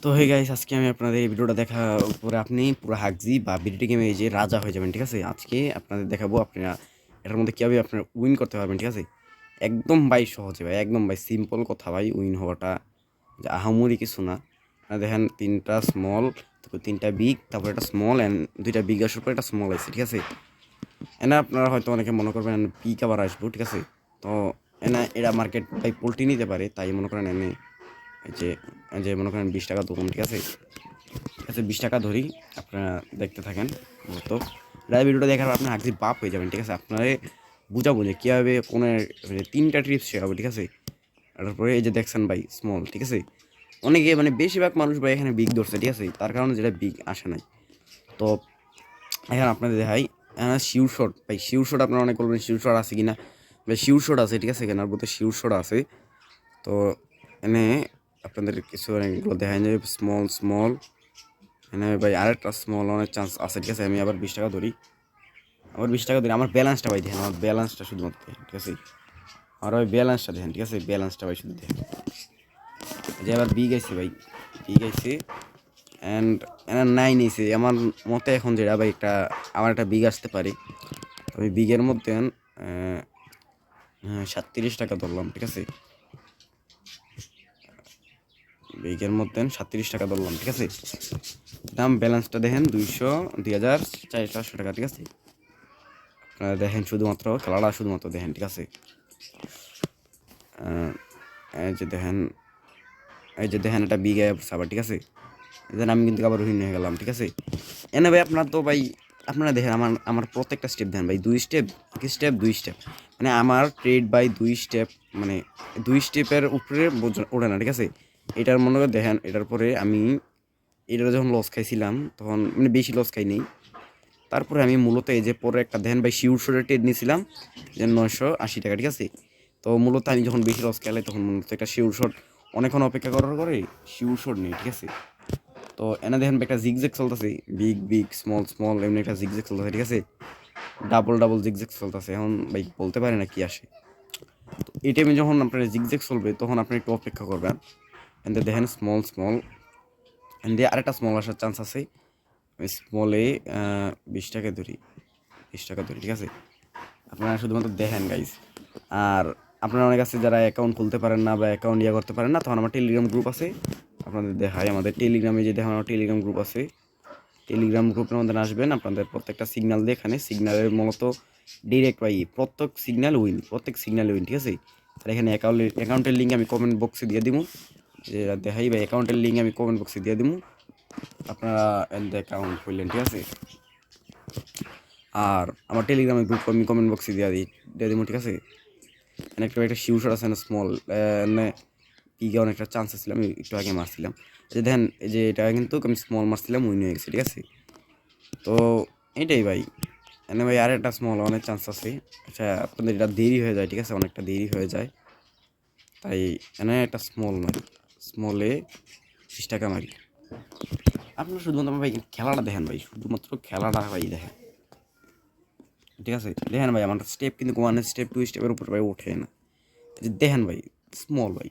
তো hey guys, আজকে আমি আপনাদের এই ভিডিওটা দেখার উপরে আপনি পুরো হাগজি বা বিডিটি গেমে এই যে রাজা হয়ে যাবেন। ঠিক আছে, আজকে আপনাদের দেখাবো আপনারা এটার মধ্যে কীভাবে আপনারা উইন করতে পারবেন। ঠিক আছে, একদম ভাই সহজে ভাই, একদম ভাই সিম্পল কথা ভাই। উইন হওয়াটা যে আহামরি কিছু না। দেখেন তিনটা স্মল, তারপর তিনটা বিগ, তারপর একটা স্মল অ্যান্ড দুইটা বিগ আসার পর একটা স্মল আছে। ঠিক আছে, এনা আপনারা হয়তো অনেকে মনে করবেন পিক আবার আসবো। ঠিক আছে, তো এরা মার্কেট ভাই পোল্ট্রি নিতে পারে, তাই মনে করেন এনে যে যে মনে করেন 20 টাকা ধরুন। ঠিক আছে, ঠিক আছে 20 টাকা ধরি, আপনারা দেখতে থাকেন। তো লাইভ ভিডিওটা দেখার পর আপনি হাগজি বাপ হয়ে যাবেন। ঠিক আছে, আপনারা বুঝাবো যে কীভাবে কোনো তিনটা ট্রিপস শেখাবো। ঠিক আছে, তারপরে এই যে দেখছেন ভাই স্মল। ঠিক আছে, অনেকে বেশিরভাগ মানুষ ভাই এখানে বিগ ধরছে। ঠিক আছে, তার কারণে যেটা বিগ আসে নাই। তো এখন আপনাদের দেখাই শিউর শট ভাই। শিউর শট আপনারা অনেক বলবেন শিউর শট আছে কিনা ভাই। শিউর শট আছে। ঠিক আছে, এখানে বলতে শিউর শট আছে। তো এনে আপনাদের কিছু অনেকগুলো দেখা যায় স্মল স্মল। এনে ভাই আরেকটা স্মল অনেক চান্স আছে। ঠিক আছে, আমি আবার 20 টাকা ধরি, আবার 20 টাকা ধরি। আমার ব্যালেন্সটা ভাই দেখেন, আমার ব্যালেন্সটা শুধুমাত্র দেখেন। ঠিক আছে, আমার ভাই ব্যালেন্সটা দেখেন। ঠিক আছে, ব্যালেন্সটা ভাই শুধু দেখেন যে আবার বিগ আইছে ভাই, বিগ আইছে অ্যান্ড এনার 9 নিয়েছে। আমার মতে এখন যেটা ভাই একটা আমার একটা বিগ আসতে পারে। আমি বিগের মধ্যে 37 টাকা ধরলাম। ঠিক আছে, বিগের মধ্যে 37 টাকা ধরলাম। ঠিক আছে, দাম ব্যালেন্সটা দেখেন 2,400 টাকা। ঠিক আছে, আপনারা দেখেন শুধুমাত্র খেলাটা শুধুমাত্র দেখেন। ঠিক আছে, এই যে দেখেন, এই যে দেখেন এটা বিগ আবার। ঠিক আছে, দেন আমি কিন্তু আবার রোহিণ হয়ে গেলাম। ঠিক আছে, এনে ভাই আপনার তো ভাই আপনারা দেখেন আমার আমার প্রত্যেকটা স্টেপ দেন ভাই, 2 স্টেপ, 1 স্টেপ 2 স্টেপ। আমার ট্রেড বাই 2 স্টেপ, 2 স্টেপের উপরে ওঠে না। ঠিক আছে, এটার মনে করে দেখেন, এটার পরে আমি এটা যখন লস খাইছিলাম তখন বেশি লস খাই নেই। তারপরে আমি মূলত এই যে পরে একটা দেখেন ভাই শিউর শোরের ট্রেড নিয়েছিলাম যে 980 টাকা। ঠিক আছে, তো মূলত আমি যখন বেশি লস খেলাই তখন মূলত একটা শিউর শট অনেকক্ষণ অপেক্ষা করার পরে শিউর শট নেই। ঠিক আছে, তো এনে দেখেন একটা জিগজ্যাগ চলতেছে, বিগ বিগ স্মল স্মল, এমনি একটা জিগজ্যাগ চলতেছে। ঠিক আছে, ডাবল ডাবল জিগজ্যাগ চলতেছে। এখন ভাই বলতে পারি না কি আসে। তো এই টাইমে যখন আপনার জিগজ্যাগ চলবে তখন আপনি একটু অপেক্ষা করবেন। এনতে দেখেন স্মল স্মল, এনতে আরেকটা স্মল আসার চান্স আছে। স্মলে 20 টাকা ধরি, 20 টাকা ধরি। ঠিক আছে, আপনারা শুধুমাত্র দেখেন গাইজ। আর আপনারা অনেক আছে যারা অ্যাকাউন্ট খুলতে পারেন না বা অ্যাকাউন্ট করতে পারেন না, তখন আমার টেলিগ্রাম গ্রুপ আছে, আপনাদের দেখায়। আমাদের টেলিগ্রামে যে দেখেন আমার টেলিগ্রাম গ্রুপ আছে, টেলিগ্রাম গ্রুপের মধ্যে আসবেন। আপনাদের প্রত্যেকটা সিগন্যাল দিয়ে এখানে সিগন্যালের মূলত ডিরেক্ট পাই, প্রত্যেক সিগন্যাল উইন, প্রত্যেক সিগন্যাল উইন। ঠিক আছে, আর এখানে অ্যাকাউন্টের লিঙ্ক আমি কমেন্ট বক্সে দিয়ে দিব, যে দেখাই ভাই অ্যাকাউন্টের লিঙ্ক আমি কমেন্ট বক্সে দিয়ে দিব। আপনারা অ্যাকাউন্ট খুললেন। ঠিক আছে, আর আমার টেলিগ্রামের গ্রুপ আমি কমেন্ট বক্সে দিয়ে দিব। ঠিক আছে, একটা শিউশট আছে না স্মল, পিকে অনেকটা চান্স ছিল, আমি একটু আগে মারছিলাম। এই যে দেখেন, এই যে এটা কিন্তু আমি স্মল মারছিলাম, উইন হয়ে গেছে। ঠিক আছে, তো এইটাই ভাই। এনে ভাই আর একটা স্মল অনেক চান্স আছে। আচ্ছা, আপনাদের এটা দেরি হয়ে যায়। ঠিক আছে, অনেকটা দেরি হয়ে যায়, তাই এনে একটা স্মল মারি, স্মলে 20 টাকা মারি। আপনারা শুধুমাত্র ভাই খেলাটা দেখেন ভাই, শুধুমাত্র খেলাটা ভাই দেখেন। ঠিক আছে, দেখেন ভাই আমার স্টেপ কিন্তু 1 স্টেপ 2 স্টেপের উপর ভাই ওঠে না। দেখেন ভাই স্মল ভাই।